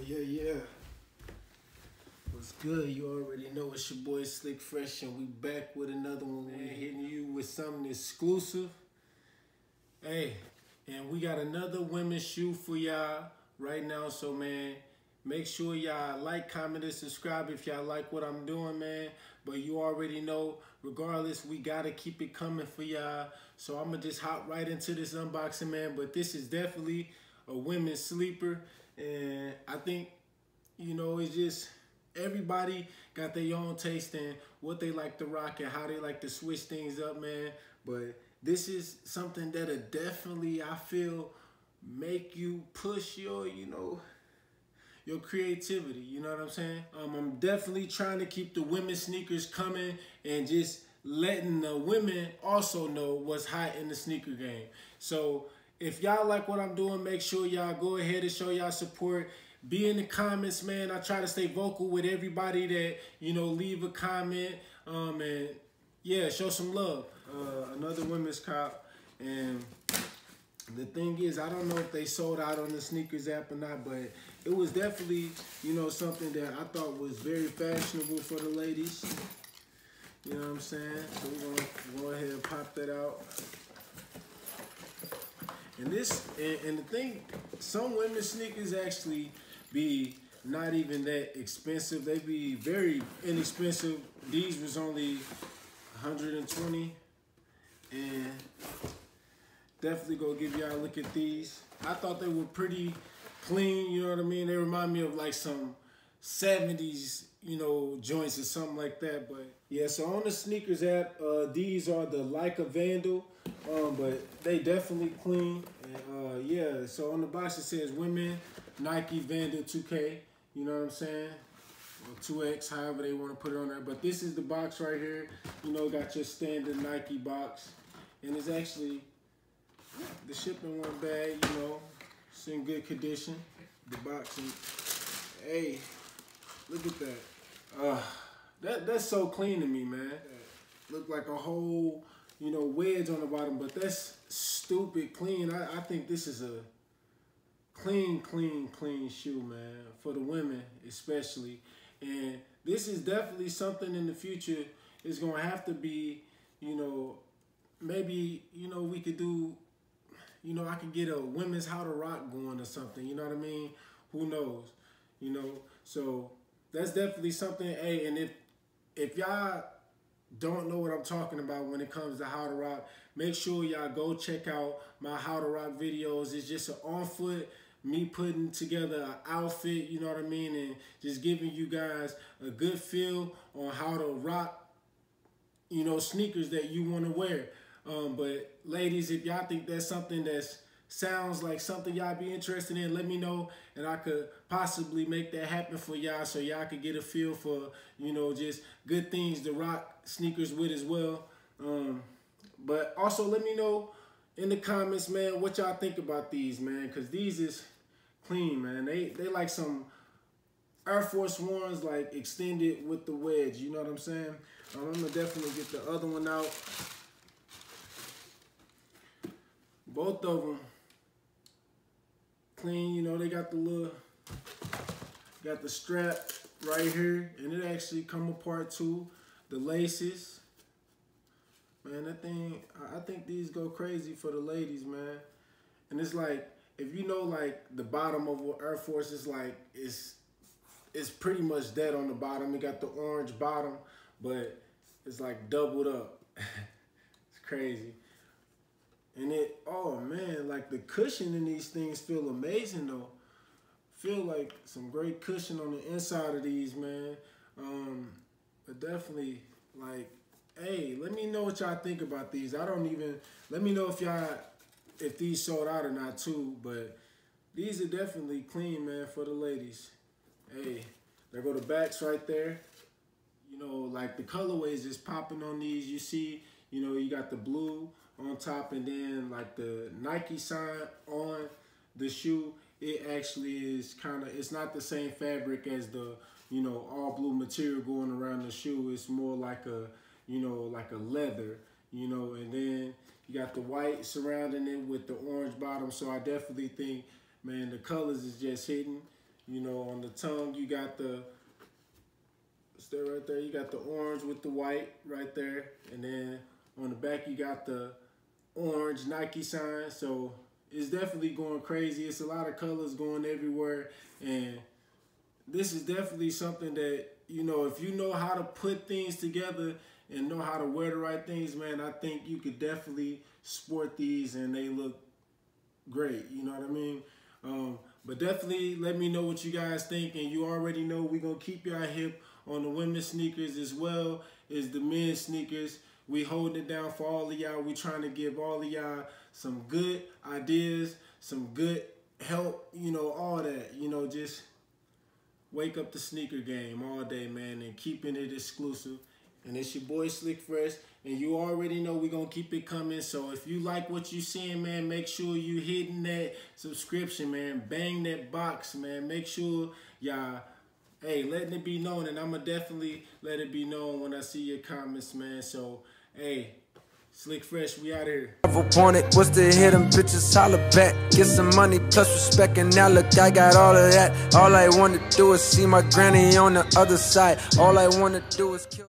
Yeah. What's good? You already know it's your boy Slick Fresh, and we back with another one. We're hitting you with something exclusive. Hey, and we got another women's shoe for y'all right now. So, man, make sure y'all like, comment, and subscribe if y'all like what I'm doing, man. But you already know, regardless, we got to keep it coming for y'all. So I'm going to just hop right into this unboxing, man. But this is definitely a women's sleeper. And I think, it's just everybody got their own taste in what they like to rock and how they like to switch things up, man. But this is something that'll definitely, I feel, make you push your creativity, you know what I'm saying? I'm definitely trying to keep the women's sneakers coming and just letting the women also know what's hot in the sneaker game. So if y'all like what I'm doing, make sure y'all go ahead and show y'all support. Be in the comments, man. I try to stay vocal with everybody that, leave a comment. And yeah, show some love. Another women's cop. And the thing is, I don't know if they sold out on the sneakers app or not, but it was definitely, something that I thought was very fashionable for the ladies. You know what I'm saying? So we're going to go ahead and pop that out. And and the thing, some women's sneakers actually be not even that expensive. They be very inexpensive. These was only 120, and definitely go give y'all a look at these. I thought they were pretty clean, you know what I mean? They remind me of like some 70s, joints or something like that. But yeah, so on the sneakers app, these are the Vandal, but they definitely clean. And yeah, so on the box it says women Nike Vandal 2K, you know what I'm saying? Or 2X, however they want to put it on there. But this is the box right here. Got your standard Nike box. And it's actually, the shipping went bad, it's in good condition. The box, and hey, look at that. That's so clean to me, man. Look like a whole, wedge on the bottom, but that's stupid clean. I think this is a clean shoe, man, for the women especially. And this is definitely something in the future is gonna have to be, maybe, we could do, I could get a women's how to rock going or something, you know what I mean? Who knows, So that's definitely something. Hey, and if y'all don't know what I'm talking about when it comes to how to rock, make sure y'all go check out my how to rock videos. It's just an on foot, me putting together an outfit, you know what I mean, and just giving you guys a good feel on how to rock, sneakers that you want to wear. But ladies, if y'all think that's something that sounds like something y'all be interested in, let me know, and I could possibly make that happen for y'all so y'all could get a feel for, just good things to rock sneakers with as well. But also let me know in the comments, man, what y'all think about these, man, because these is clean, man. They like some Air Force Ones, like extended with the wedge, you know what I'm saying? I'm gonna definitely get the other one out. Both of them clean, they got the strap right here, and it actually come apart too. The laces, man, that thing, I think these go crazy for the ladies, man. And it's like, if like the bottom of an Air Force is like, it's pretty much dead on the bottom. It got the orange bottom, but it's like doubled up. It's crazy. And oh man, like the cushion in these things feel amazing though. Feel like some great cushion on the inside of these, man. But definitely, like, hey, let me know what y'all think about these. Let me know if these sold out or not too, but these are definitely clean, man, for the ladies. Hey, there go the backs right there. Like the colorways is popping on these. You see, you got the blue on top, and then like the Nike sign on the shoe. It actually is it's not the same fabric as the, all blue material going around the shoe. It's more like a, like a leather, and then you got the white surrounding it with the orange bottom. So I definitely think, man, the colors is just hitting. You know, on the tongue, you got the, stay right there, you got the orange with the white right there. And then on the back, you got the orange Nike sign. So it's definitely going crazy. It's a lot of colors going everywhere. And this is definitely something that, you know, if you know how to put things together and know how to wear the right things, man, I think you could definitely sport these and they look great. You know what I mean? But definitely let me know what you guys think. And you already know we're going to keep y'all hip on the women's sneakers as well as the men's sneakers. We holding it down for all of y'all. We trying to give all of y'all some good ideas, some good help, you know, all that. You know, just wake up the sneaker game all day, man, and keeping it exclusive. And it's your boy Slick Fresh, and you already know we're going to keep it coming. So if you like what you seeing, man, make sure you hitting that subscription, man. Bang that box, man. Make sure y'all, hey, letting it be known, and I'm going to definitely let it be known when I see your comments, man. So, hey, Slick Fresh, we out here. Wanted was to hit them bitches, holler back, get some money plus respect, and now look, I got all of that. All I wanna do is see my granny on the other side. All I wanna do is kill.